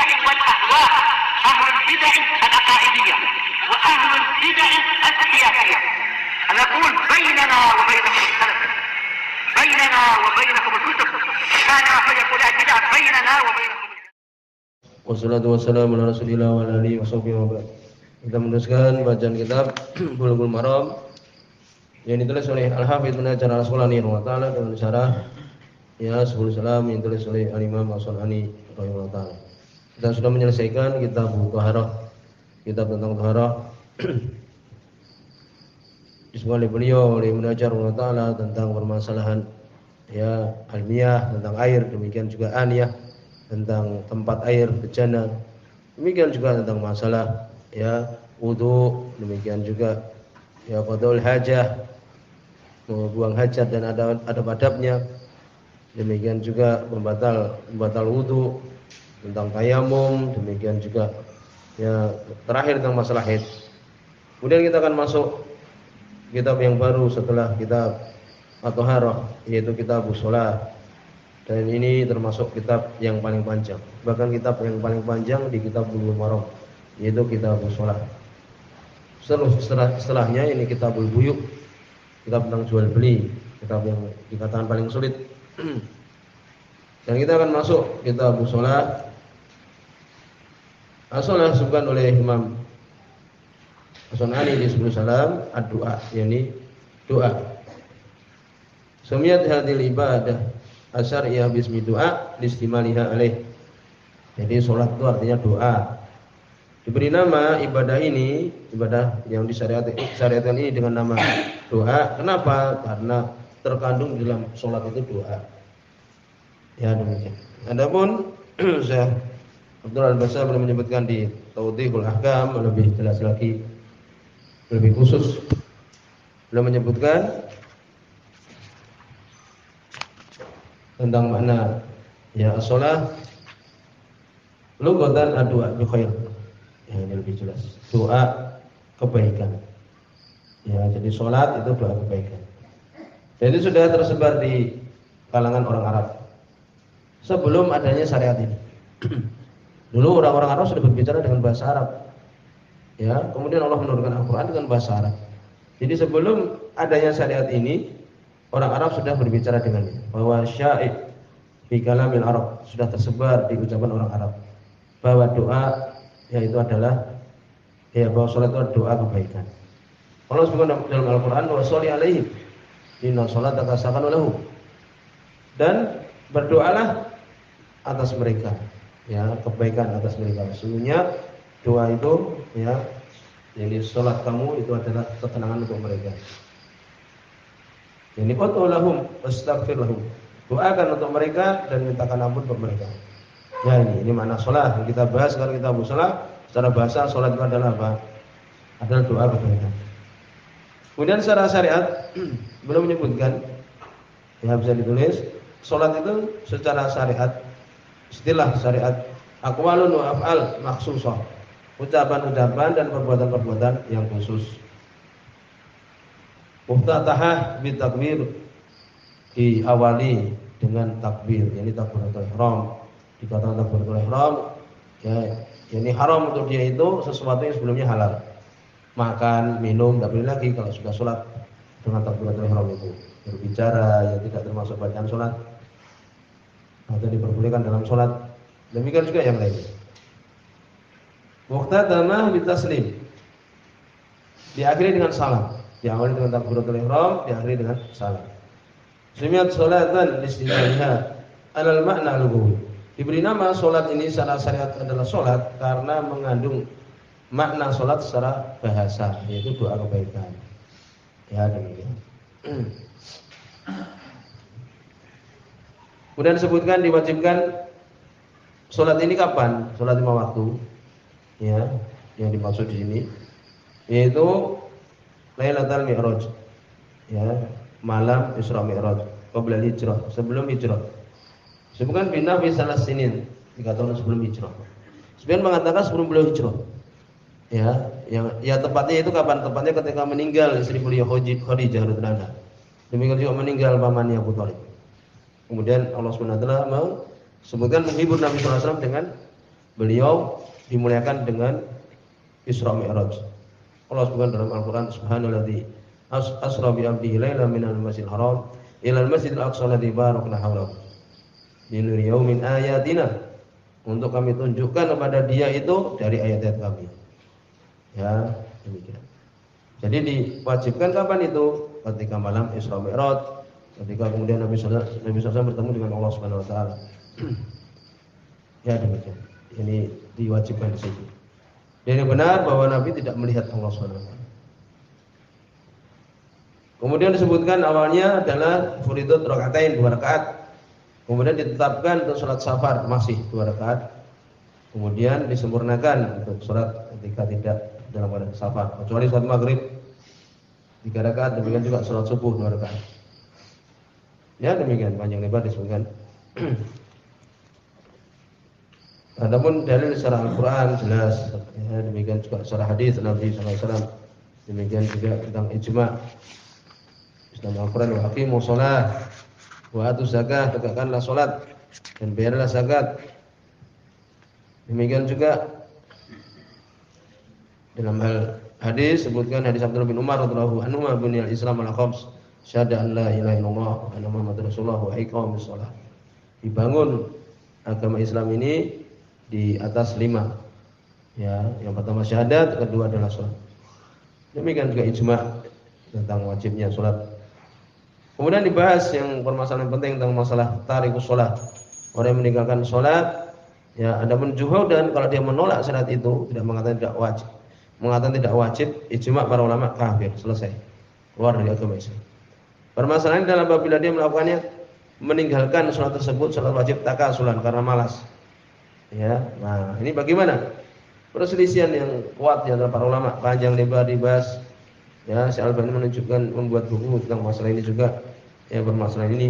البدع والأهواء، أهل البدع العقائدية وأهل البدع السياسية. نقول بيننا وبينكم السلف، بيننا وبينكم الكتب، كان فيقول البدع بيننا وبينكم. Wassalatu wassalamu ala rasulillah wa ala alihi wa sahbihi wa ba'd. Kita meneruskan bacaan kitab Bulughul Maram yang ditulis oleh Al-Hafidz Ibnu Hajar Al-Asqalani rahimahullah dengan syarah ya Subul Salam yang ditulis oleh Al-Imam As-San'ani rahimahullah. Kita sudah menyelesaikan kitab Thaharah, kitab tentang Thaharah disebut oleh beliau oleh Ibnu Hajar rahimahullah tentang permasalahan ya ilmiah tentang air, demikian juga aniyah tentang tempat air bejana, demikian juga tentang masalah ya wudu, demikian juga ya qadaul hajah, membuang hajat dan ada adab-adabnya, demikian juga membatal wudu, tentang tayamum, demikian juga ya terakhir tentang masalah haid. Kemudian kita akan masuk kitab yang baru setelah kitab At-Thaharah, yaitu kitab Shalah. Dan ini termasuk kitab yang paling panjang. Bahkan kitab yang paling panjang di kitab Bulughul Maram, yaitu kitab Shalah. Setelahnya ini kitabul Buyuk, kitab tentang jual beli, kitab yang dikatakan paling sulit. Dan kita akan masuk kitab Shalah. As-Shalah disebutkan oleh Imam As-San'ani di Subul Salam ad-du'a, yakni doa. Sumiyat hadhil ibadah asyariyah bismi doa listimaliha alaih. Jadi sholat itu artinya doa. Diberi nama ibadah ini, ibadah yang disyariatkan ini dengan nama doa. Kenapa? Karena terkandung dalam sholat itu doa. Ya demikian. Adapun Syekh Abdul Al-Basar belum menyebutkan di Tawdihul Ahkam lebih jelas lagi, lebih khusus. Belum menyebutkan tentang makna ya as-shalah lughatan ad-du'a bi khair. Ya, ini lebih jelas. Doa kebaikan. Ya, jadi salat itu doa kebaikan. Dan itu sudah tersebar di kalangan orang Arab sebelum adanya syariat ini. Dulu orang-orang Arab sudah berbicara dengan bahasa Arab. Ya, kemudian Allah menurunkan Al-Qur'an dengan bahasa Arab. Jadi sebelum adanya syariat ini, orang Arab sudah berbicara dengannya, bahwa sya'i' fi kalamil Arab sudah tersebar di ucapan orang Arab, bahwa doa yaitu adalah ya bahwa salat itu adalah doa kebaikan. Allah sebutkan dalam Al-Qur'an wa sholli alaihim inna sholataka sakanun lahum, dan berdoalah atas mereka, ya kebaikan atas mereka. Sesungguhnya doa itu ya, jadi salat kamu itu adalah ketenangan untuk mereka. Ini qotolahum wastaghfir lahum, doakan untuk mereka dan mintakan ampun untuk mereka. Ya ini makna salat yang kita bahas sekarang. Kita bahas salat secara bahasa. Salat itu adalah apa? Adalah doa kebaikan. Kemudian secara syariat belum menyebutkan, ya bisa ditulis salat itu secara syariat, istilah syariat aqwalun wa af'al makhsusah, ucapan-ucapan dan perbuatan-perbuatan yang khusus. Muftatahah bitakbir, diawali dengan takbir, yakni takbiratul ihram. Dikatakan takbiratul ihram ya, yakni haram untuk dia itu sesuatu yang sebelumnya halal. Makan, minum tidak boleh lagi kalau sudah sholat dengan takbiratul ihram itu. Berbicara ya tidak termasuk bacaan sholat atau diperbolehkan dalam sholat. Demikian juga yang lain. Muqtadamah bitaslim, diakhiri dengan salam. Diawali dengan takbiratul ihram, diakhiri dengan salam. Sumiyat sholatan listimaliha alal makna lughawi. Diberi nama salat ini secara syariat adalah salat karena mengandung makna salat secara bahasa, yaitu doa kebaikan. Ya demikian. Kemudian disebutkan diwajibkan salat ini kapan? Salat 5 waktu. Ya, yang dimaksud di sini yaitu Lailatul Mi'raj, ya, malam Isra Mi'raj, qabla hijrah, sebelum hijrah. Sebutkan binah fi salas sinin, 3 tahun sebelum hijrah. Sebagian mengatakan sebelum beliau hijrah. Ya, yang tepatnya itu kapan? Tepatnya ketika meninggal istri beliau Khadijah radhiyallahu anha. Demikian juga meninggal pamannya Abu Thalib. Kemudian Allah Subhanahu wa taala sebutkan menghibur Nabi sallallahu alaihi wasallam dengan beliau dimuliakan dengan Isra Mi'raj. Allah sebutkan dalam Al-Qur'an, subhanalladzi asra bi 'abdihi lailan minal masjidil haram ilal masjidil aqsa alladzi barakna haulahu linuriyahu min ayatina, untuk kami tunjukkan kepada dia itu dari ayat-ayat kami. Ya, demikian. Jadi diwajibkan kapan itu? Ketika malam Isra Mi'raj, ketika kemudian Nabi SAW bertemu dengan Allah Subhanahu wa taala. Ya, demikian. Ini diwajibkan di situ. Dan yang benar bahwa Nabi tidak melihat Allah SWT. Kemudian disebutkan awalnya adalah furidut rakaatain 2 rakaat. Kemudian ditetapkan untuk salat safar masih 2 rakaat. Kemudian disempurnakan untuk salat ketika tidak dalam keadaan safar, kecuali salat maghrib 3 rakaat, demikian juga salat subuh 2 rakaat. Ya, demikian panjang lebar disebutkan. Adapun dalil secara Al-Qur'an jelas, ya, demikian juga secara hadis Nabi SAW, demikian juga tentang ijma. Dalam Al-Qur'an, wa aqimus shalah wa atuz zakah, tegakkanlah salat dan bayarlah zakat. Demikian juga dalam hal hadis sebutkan hadis Abdullah bin Umar radhiyallahu anhu, buniyal Islam ala khams, syahada an la ilaha illallah wa anna Muhammadar Rasulullah wa iqamis shalah. Dibangun agama Islam ini di atas 5. Ya, yang pertama syahadat, kedua adalah salat. Demikian juga ijma tentang wajibnya salat. Kemudian dibahas yang permasalahan penting tentang masalah tarikus salat. Orang yang meninggalkan salat, ya, ada menjuhud, dan kalau dia menolak salat itu, tidak mengatakan tidak wajib, ijma para ulama kafir, selesai. Keluar dari agama Islam. Permasalahan adalah apabila dia melakukannya, meninggalkan salat tersebut, salat wajib takasulan karena malas. Ya, nah ini bagaimana? Perselisihan yang kuat di antara para ulama, panjang lebar dibahas. Ya, Syekh Al-Albani menunjukkan membuat buku tentang masalah ini juga. Ya, permasalahan ini.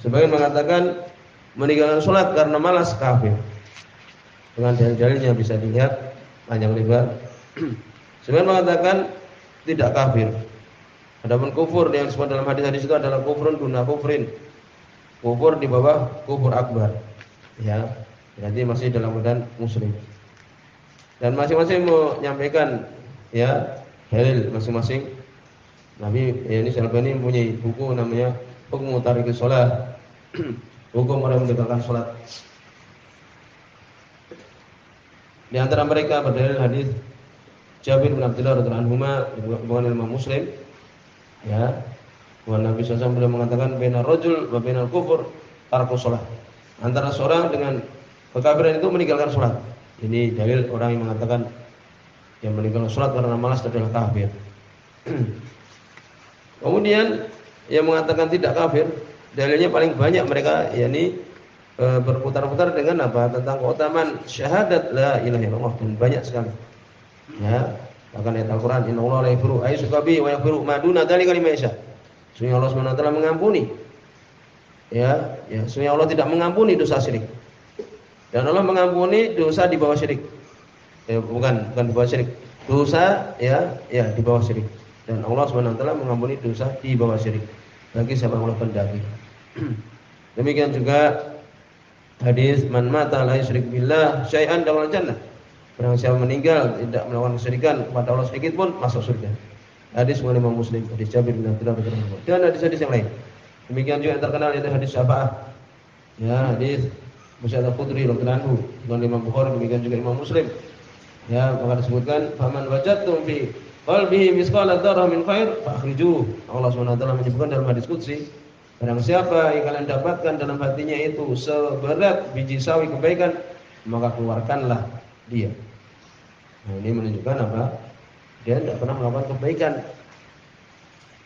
Sebagian mengatakan meninggalkan salat karena malas kafir. Dengan dalil-dalilnya bisa dilihat panjang lebar. Sebagian mengatakan tidak kafir. Adapun kufur yang disebut dalam hadis-hadis itu adalah kufrun duna kufrin. Kufur di bawah kufur akbar. Ya, berarti masih dalam keadaan muslim. Dan masing-masing menyampaikan, ya, dalil masing-masing. Nabi, ya, ini Syekh Al-Albani mempunyai buku namanya Hukmu Tarikus Shalah. Hukum orang yang meninggalkan salat. Di antara mereka berdalil hadis Jabir bin Abdullah radhiyallahu anhu dengan Imam Muslim. Ya, bahwa Nabi SAW beliau mengatakan bainar rajul wa bainal kufur tarkus shalah. Antara seorang dengan kekafiran itu meninggalkan salat. Ini dalil orang yang mengatakan yang meninggalkan salat karena malas adalah kafir. Kemudian yang mengatakan tidak kafir, dalilnya paling banyak mereka yakni berputar-putar dengan apa? Tentang keutamaan syahadat la ilaha illallah, dan banyak sekali. Ya, bahkan ayat Al-Qur'an, innallaha la yaghfiru ayyushraka bihi wa yaghfiru ma duna dzalika liman yasha. Sesungguhnya Allah Subhanahu wa taala mengampuni. Ya, sesungguhnya Allah tidak mengampuni dosa syirik. Dan Allah mengampuni dosa di bawah syirik. Bukan di bawah syirik. Dosa di bawah syirik. Dan Allah Subhanahu wa taala mengampuni dosa di bawah syirik bagi siapa yang Allah kehendaki. Demikian juga hadis man mata la yusyrik billah syai'an dakhala jannah. Barang siapa meninggal tidak melakukan kesyirikan kepada Allah sedikit pun, masuk surga. Hadis riwayat Imam Muslim, hadis Jabir bin Abdullah radhiyallahu anhu. Dan hadis-hadis yang lain. Demikian juga yang terkenal yaitu hadis syafaat. Ya, hadis Musa al-Khudri radhiyallahu anhu, dan Imam Bukhari, demikian juga Imam Muslim. Ya, maka disebutkan faman wajadtum fi qalbihi misqala dzarrah min khair fakhrijuh. Allah Subhanahu wa taala menyebutkan dalam hadis qudsi, barang siapa yang kalian dapatkan dalam hatinya itu seberat biji sawi kebaikan, maka keluarkanlah dia. Nah, ini menunjukkan apa? Dia tidak pernah melakukan kebaikan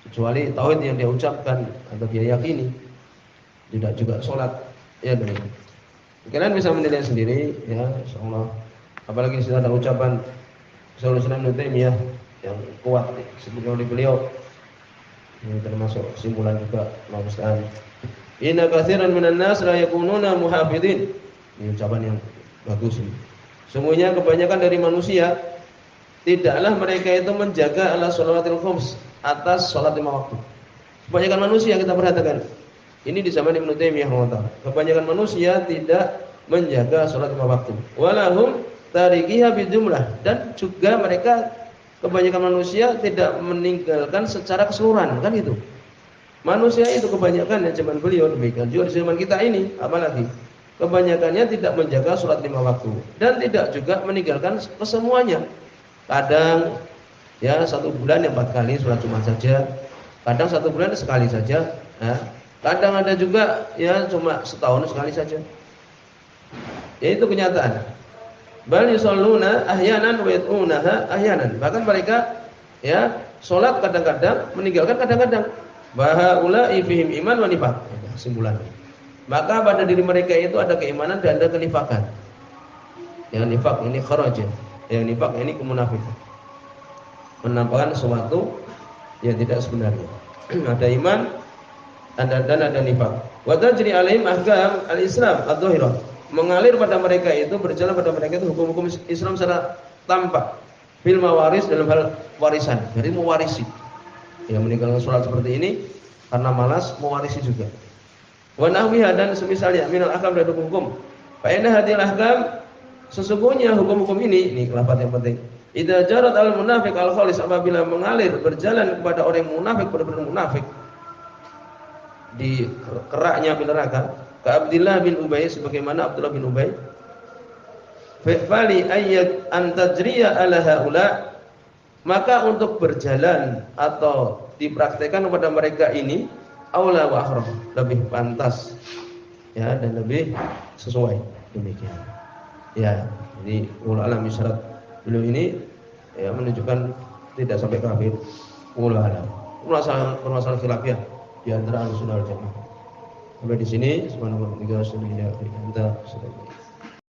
kecuali tauhid yang dia ucapkan atau dia yakini, tidak juga sholat. Ya, demikian. Kalian bisa menilai sendiri, ya, insyaallah. Apalagi sudah ada ucapan Syaikhul Islam Ibnu Taimiyah yang kuat sebutkan oleh beliau. Ini termasuk kesimpulan juga Allah musta'an. Inna katsiran minan nas la yakununa muhafidin. Ini ucapan yang bagus ini. Semuanya kebanyakan dari manusia tidaklah mereka itu menjaga ala sholawatil khams, atas sholat 5 waktu. Kebanyakan manusia kita perhatikan Ini di zaman Ibnu Taimiyah rahimahullah. Kebanyakan manusia tidak menjaga sholat 5 waktu. Walahum tarikiha bijumlah, dan juga mereka kebanyakan manusia tidak meninggalkan secara keseluruhan, kan gitu. Manusia itu kebanyakan ya zaman beliau demikian juga di zaman kita ini, apalagi kebanyakannya tidak menjaga sholat 5 waktu dan tidak juga meninggalkan kesemuanya. Kadang ya 1 bulan yang 4 kali sholat Jumat saja, kadang 1 bulan sekali saja, ya. Kadang ada juga ya cuma setahun sekali saja. Ya itu kenyataan. Bal yusalluna ahyanan wa yat'unaha ahyanan. Bahkan mereka ya salat kadang-kadang, meninggalkan kadang-kadang. Bahaula'i fihim iman wa nifaq. Kesimpulannya. Maka pada diri mereka itu ada keimanan dan ada kenifakan. Yang nifaq ini kharaj, yang nifaq ini kemunafikan. Menampakkan sesuatu yang tidak sebenarnya. Ada iman dan ada nifaq. Wa tajri alaihim ahkam al-Islam adh-dhahirah. Mengalir pada mereka itu, berjalan pada mereka itu hukum-hukum Islam secara tampak. Fil mawaris, dalam hal warisan, jadi mewarisi. Yang meninggalkan sholat seperti ini karena malas, mewarisi juga. Wa nahwiha, dan semisalnya minal ahkam, dari hukum-hukum. Fa inna hadhil ahkam, sesungguhnya hukum-hukum ini lafaz yang penting. Idza jarat al munafiq al khalis, apabila mengalir berjalan kepada orang yang munafik, benar-benar munafik di keraknya api neraka, ka Abdullah bin Ubay, sebagaimana Abdullah bin Ubay, fa'ali ayyat an tajriya ala haula, maka untuk berjalan atau dipraktekkan kepada mereka ini aula wa ahram, lebih pantas ya dan lebih sesuai, demikian ya. Jadi ulama alam isyarat beliau ini ya menunjukkan tidak sampai kafir. Ulama alam permasalahan khilafiyah di antara Ahlussunnah wal Jamaah. Sampai di sini, subhanallah, 3 sunnah ya, kita sudah